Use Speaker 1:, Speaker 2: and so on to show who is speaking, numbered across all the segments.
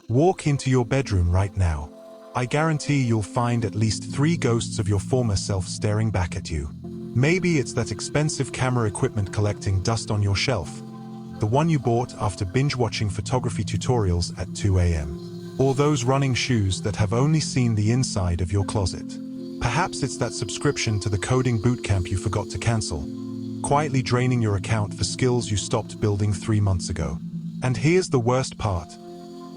Speaker 1: Walk into your bedroom right now. I guarantee you'll find at least 3 ghosts of your former self staring back at you. Maybe it's that expensive camera equipment collecting dust on your shelf, the one you bought after binge-watching photography tutorials at 2 a.m. Or those running shoes that have only seen the inside of your closet. Perhaps it's that subscription to the coding bootcamp you forgot to cancel, quietly draining your account for skills you stopped building 3 months ago. And here's the worst part.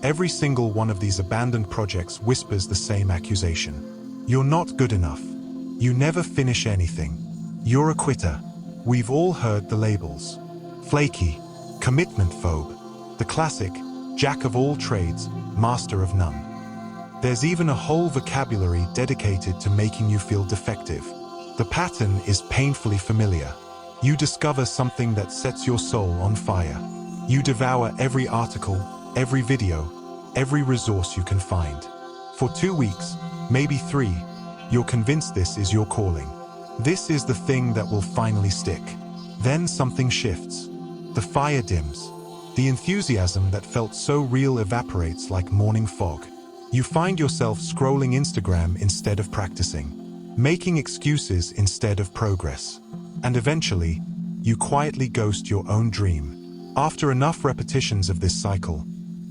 Speaker 1: Every single one of these abandoned projects whispers the same accusation. You're not good enough. You never finish anything. You're a quitter. We've all heard the labels. Flaky, commitment phobe, the classic, jack of all trades, master of none. There's even a whole vocabulary dedicated to making you feel defective. The pattern is painfully familiar. You discover something that sets your soul on fire. You devour every article, every video, every resource you can find. For 2 weeks, maybe 3, you're convinced this is your calling. This is the thing that will finally stick. Then something shifts. The fire dims. The enthusiasm that felt so real evaporates like morning fog. You find yourself scrolling Instagram instead of practicing, making excuses instead of progress. And eventually, you quietly ghost your own dream. After enough repetitions of this cycle,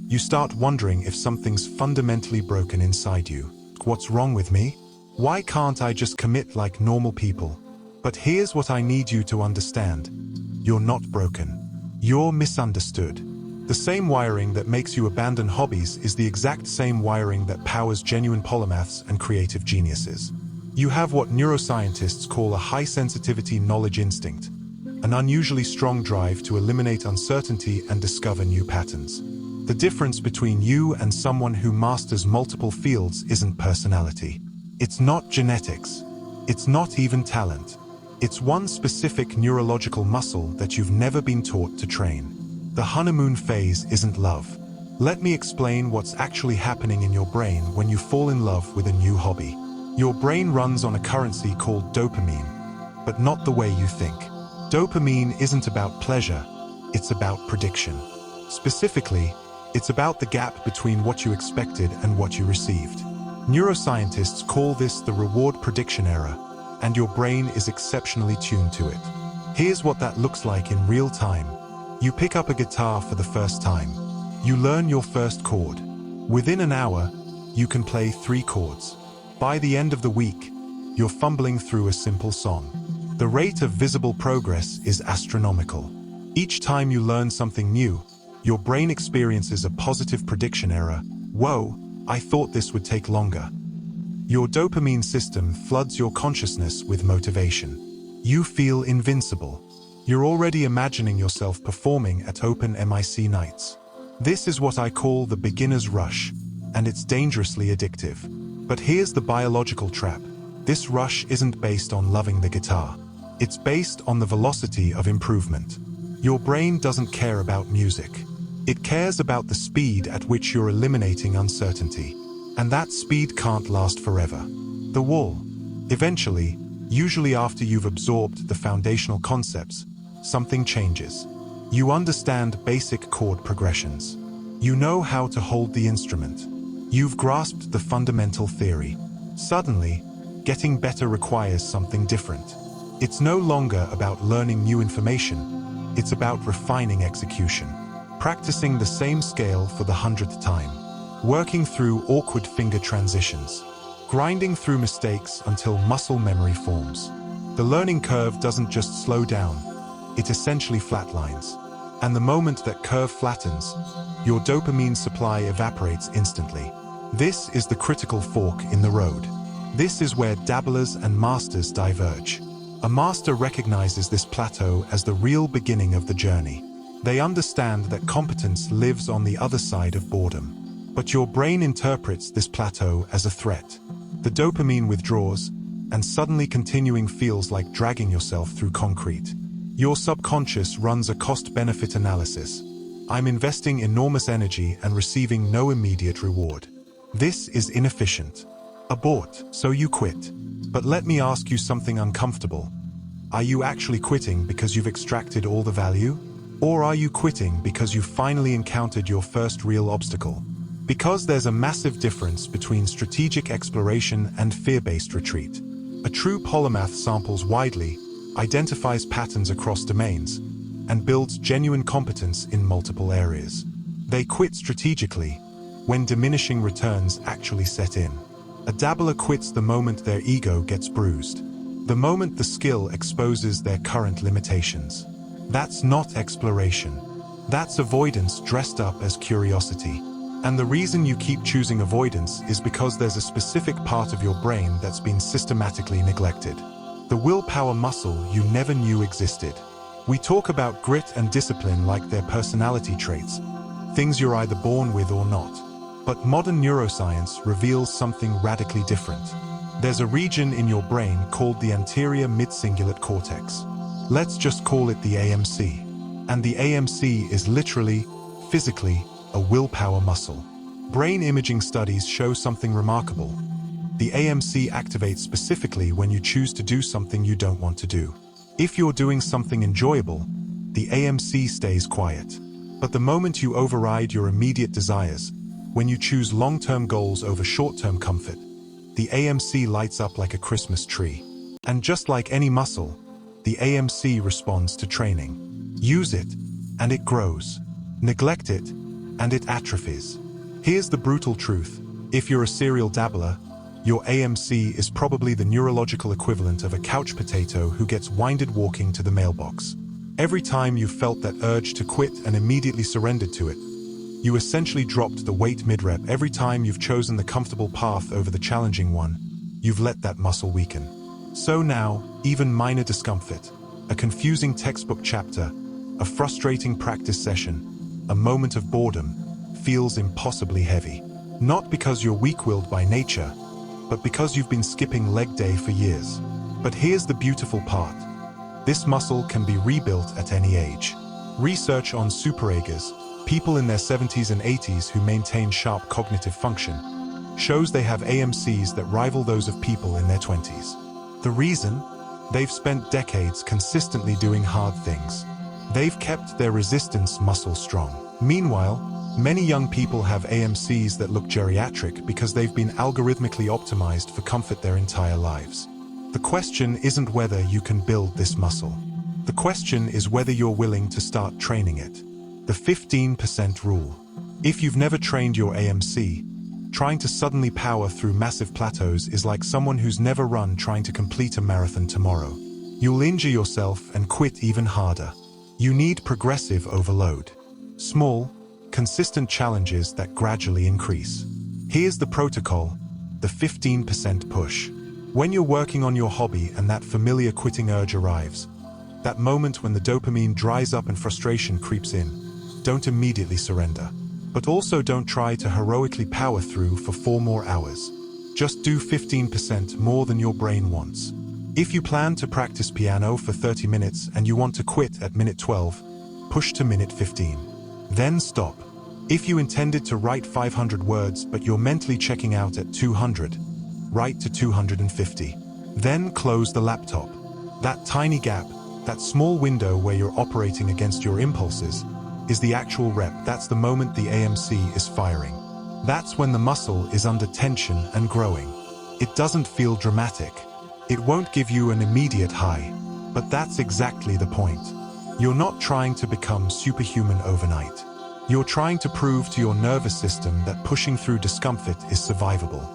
Speaker 1: you start wondering if something's fundamentally broken inside you. What's wrong with me? Why can't I just commit like normal people? But here's what I need you to understand. You're not broken. You're misunderstood. The same wiring that makes you abandon hobbies is the exact same wiring that powers genuine polymaths and creative geniuses. You have what neuroscientists call a high-sensitivity knowledge instinct, an unusually strong drive to eliminate uncertainty and discover new patterns. The difference between you and someone who masters multiple fields isn't personality. It's not genetics. It's not even talent. It's one specific neurological muscle that you've never been taught to train. The honeymoon phase isn't love. Let me explain what's actually happening in your brain when you fall in love with a new hobby. Your brain runs on a currency called dopamine, but not the way you think. Dopamine isn't about pleasure, it's about prediction. Specifically, it's about the gap between what you expected and what you received. Neuroscientists call this the reward prediction error, and your brain is exceptionally tuned to it. Here's what that looks like in real time. You pick up a guitar for the first time. You learn your first chord. Within an hour, you can play 3 chords. By the end of the week, you're fumbling through a simple song. The rate of visible progress is astronomical. Each time you learn something new, your brain experiences a positive prediction error. Whoa, I thought this would take longer. Your dopamine system floods your consciousness with motivation. You feel invincible. You're already imagining yourself performing at open mic nights. This is what I call the beginner's rush, and it's dangerously addictive. But here's the biological trap. This rush isn't based on loving the guitar. It's based on the velocity of improvement. Your brain doesn't care about music. It cares about the speed at which you're eliminating uncertainty. And that speed can't last forever. The wall. Eventually, usually after you've absorbed the foundational concepts, something changes. You understand basic chord progressions. You know how to hold the instrument. You've grasped the fundamental theory. Suddenly, getting better requires something different. It's no longer about learning new information. It's about refining execution. Practicing the same scale for the 100th time. Working through awkward finger transitions. Grinding through mistakes until muscle memory forms. The learning curve doesn't just slow down. It essentially flatlines. And the moment that curve flattens, your dopamine supply evaporates instantly. This is the critical fork in the road. This is where dabblers and masters diverge. A master recognizes this plateau as the real beginning of the journey. They understand that competence lives on the other side of boredom. But your brain interprets this plateau as a threat. The dopamine withdraws, and suddenly continuing feels like dragging yourself through concrete. Your subconscious runs a cost-benefit analysis. I'm investing enormous energy and receiving no immediate reward. This is inefficient. Abort, so you quit. But let me ask you something uncomfortable. Are you actually quitting because you've extracted all the value? Or are you quitting because you've finally encountered your first real obstacle? Because there's a massive difference between strategic exploration and fear-based retreat. A true polymath samples widely, identifies patterns across domains, and builds genuine competence in multiple areas. They quit strategically when diminishing returns actually set in. A dabbler quits the moment their ego gets bruised, the moment the skill exposes their current limitations. That's not exploration. That's avoidance dressed up as curiosity. And the reason you keep choosing avoidance is because there's a specific part of your brain that's been systematically neglected. The willpower muscle you never knew existed. We talk about grit and discipline like they're personality traits, things you're either born with or not. But modern neuroscience reveals something radically different. There's a region in your brain called the Anterior Mid-Cingulate Cortex. Let's just call it the AMC. And the AMC is literally, physically, a willpower muscle. Brain imaging studies show something remarkable. The AMC activates specifically when you choose to do something you don't want to do. If you're doing something enjoyable, the AMC stays quiet. But the moment you override your immediate desires, when you choose long-term goals over short-term comfort, the AMC lights up like a Christmas tree. And just like any muscle, the AMC responds to training. Use it, and it grows. Neglect it, and it atrophies. Here's the brutal truth. If you're a serial dabbler, your AMC is probably the neurological equivalent of a couch potato who gets winded walking to the mailbox. Every time you've felt that urge to quit and immediately surrendered to it, you essentially dropped the weight mid-rep. Every time you've chosen the comfortable path over the challenging one, you've let that muscle weaken. So now, even minor discomfort, a confusing textbook chapter, a frustrating practice session, a moment of boredom, feels impossibly heavy. Not because you're weak-willed by nature, but because you've been skipping leg day for years. But here's the beautiful part. This muscle can be rebuilt at any age. Research on superagers, people in their 70s and 80s who maintain sharp cognitive function, shows they have AMCs that rival those of people in their 20s. The reason? They've spent decades consistently doing hard things. They've kept their resistance muscle strong. Meanwhile, many young people have AMCs that look geriatric because they've been algorithmically optimized for comfort their entire lives. The question isn't whether you can build this muscle. The question is whether you're willing to start training it. The 15% rule. If you've never trained your AMC, trying to suddenly power through massive plateaus is like someone who's never run trying to complete a marathon tomorrow. You'll injure yourself and quit even harder. You need progressive overload. Small, consistent challenges that gradually increase. Here's the protocol, the 15% push. When you're working on your hobby and that familiar quitting urge arrives, that moment when the dopamine dries up and frustration creeps in, don't immediately surrender. But also don't try to heroically power through for 4 more hours. Just do 15% more than your brain wants. If you plan to practice piano for 30 minutes and you want to quit at minute 12, push to minute 15. Then stop. If you intended to write 500 words but you're mentally checking out at 200, write to 250. Then close the laptop. That tiny gap, that small window where you're operating against your impulses, is the actual rep. That's the moment the AMC is firing. That's when the muscle is under tension and growing. It doesn't feel dramatic. It won't give you an immediate high, but that's exactly the point. You're not trying to become superhuman overnight. You're trying to prove to your nervous system that pushing through discomfort is survivable.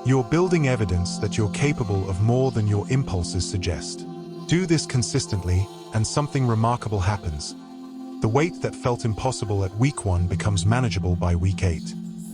Speaker 1: You're building evidence that you're capable of more than your impulses suggest. Do this consistently, and something remarkable happens. The weight that felt impossible at week 1 becomes manageable by week 8.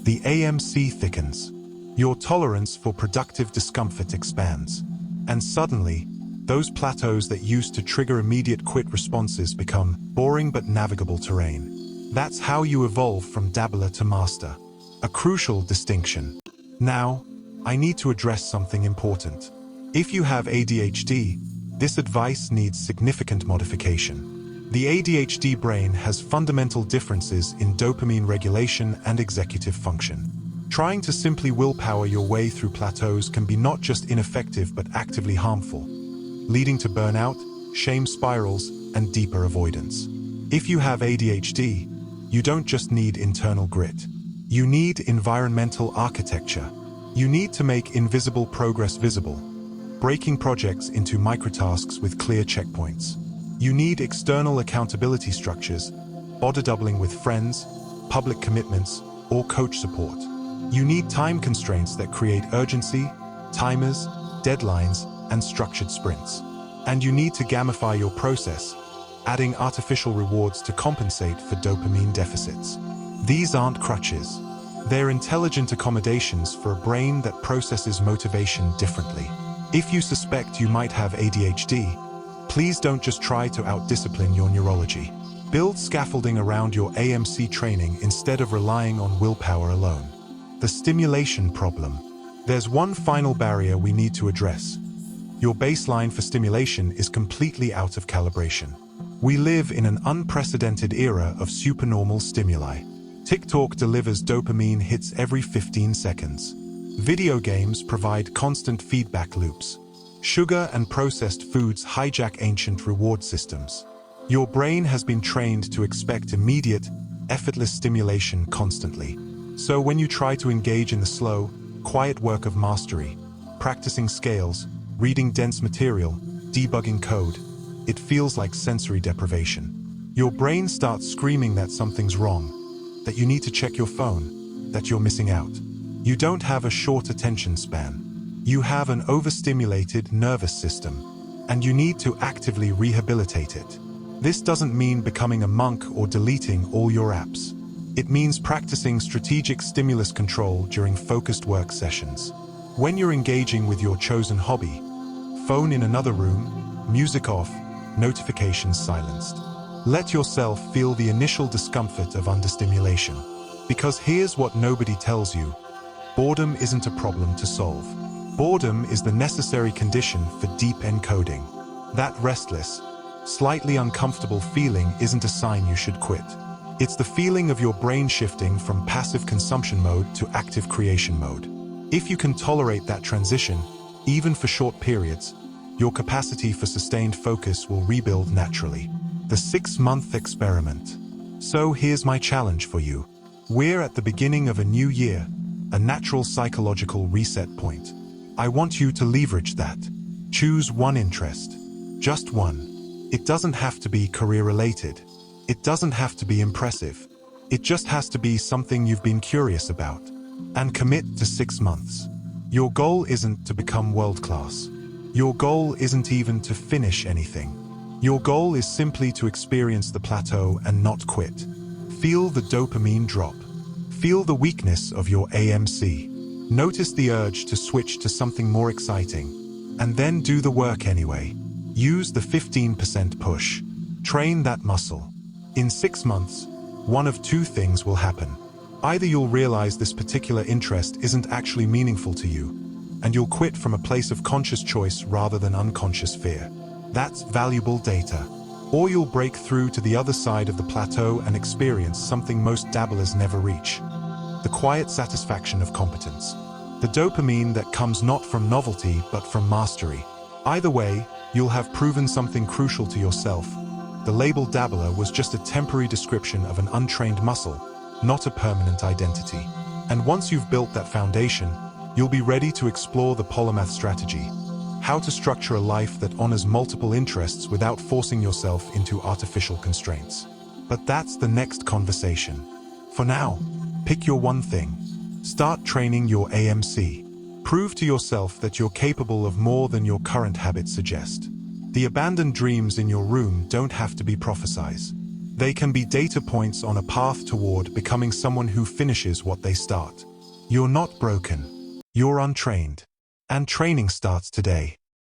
Speaker 1: The AMC thickens. Your tolerance for productive discomfort expands. And suddenly, those plateaus that used to trigger immediate quit responses become boring but navigable terrain. That's how you evolve from dabbler to master. A crucial distinction. Now, I need to address something important. If you have ADHD, this advice needs significant modification. The ADHD brain has fundamental differences in dopamine regulation and executive function. Trying to simply willpower your way through plateaus can be not just ineffective but actively harmful, leading to burnout, shame spirals, and deeper avoidance. If you have ADHD, you don't just need internal grit. You need environmental architecture. You need to make invisible progress visible, breaking projects into microtasks with clear checkpoints. You need external accountability structures, body doubling with friends, public commitments, or coach support. You need time constraints that create urgency, timers, deadlines, and structured sprints. And you need to gamify your process, adding artificial rewards to compensate for dopamine deficits. These aren't crutches. They're intelligent accommodations for a brain that processes motivation differently. If you suspect you might have ADHD, please don't just try to outdiscipline your neurology. Build scaffolding around your AMC training instead of relying on willpower alone. The stimulation problem. There's one final barrier we need to address. Your baseline for stimulation is completely out of calibration. We live in an unprecedented era of supernormal stimuli. TikTok delivers dopamine hits every 15 seconds. Video games provide constant feedback loops. Sugar and processed foods hijack ancient reward systems. Your brain has been trained to expect immediate, effortless stimulation constantly. So when you try to engage in the slow, quiet work of mastery, practicing scales, reading dense material, debugging code, it feels like sensory deprivation. Your brain starts screaming that something's wrong, that you need to check your phone, that you're missing out. You don't have a short attention span. You have an overstimulated nervous system, and you need to actively rehabilitate it. This doesn't mean becoming a monk or deleting all your apps. It means practicing strategic stimulus control during focused work sessions. When you're engaging with your chosen hobby, phone in another room, music off, notifications silenced. Let yourself feel the initial discomfort of understimulation. Because here's what nobody tells you. Boredom isn't a problem to solve. Boredom is the necessary condition for deep encoding. That restless, slightly uncomfortable feeling isn't a sign you should quit. It's the feeling of your brain shifting from passive consumption mode to active creation mode. If you can tolerate that transition, even for short periods, your capacity for sustained focus will rebuild naturally. The 6-month experiment. So here's my challenge for you. We're at the beginning of a new year, a natural psychological reset point. I want you to leverage that. Choose one interest. Just one. It doesn't have to be career-related. It doesn't have to be impressive. It just has to be something you've been curious about. And commit to 6 months. Your goal isn't to become world-class. Your goal isn't even to finish anything. Your goal is simply to experience the plateau and not quit. Feel the dopamine drop. Feel the weakness of your AMC. Notice the urge to switch to something more exciting. And then do the work anyway. Use the 15% push. Train that muscle. In 6 months, one of two things will happen. Either you'll realize this particular interest isn't actually meaningful to you, and you'll quit from a place of conscious choice rather than unconscious fear. That's valuable data. Or you'll break through to the other side of the plateau and experience something most dabblers never reach. The quiet satisfaction of competence. The dopamine that comes not from novelty but from mastery. Either way, you'll have proven something crucial to yourself. The label dabbler was just a temporary description of an untrained muscle, not a permanent identity. And once you've built that foundation, you'll be ready to explore the polymath strategy. How to structure a life that honors multiple interests without forcing yourself into artificial constraints. But that's the next conversation. For now, pick your one thing. Start training your AMC. Prove to yourself that you're capable of more than your current habits suggest. The abandoned dreams in your room don't have to be prophesies. They can be data points on a path toward becoming someone who finishes what they start. You're not broken. You're untrained. And training starts today.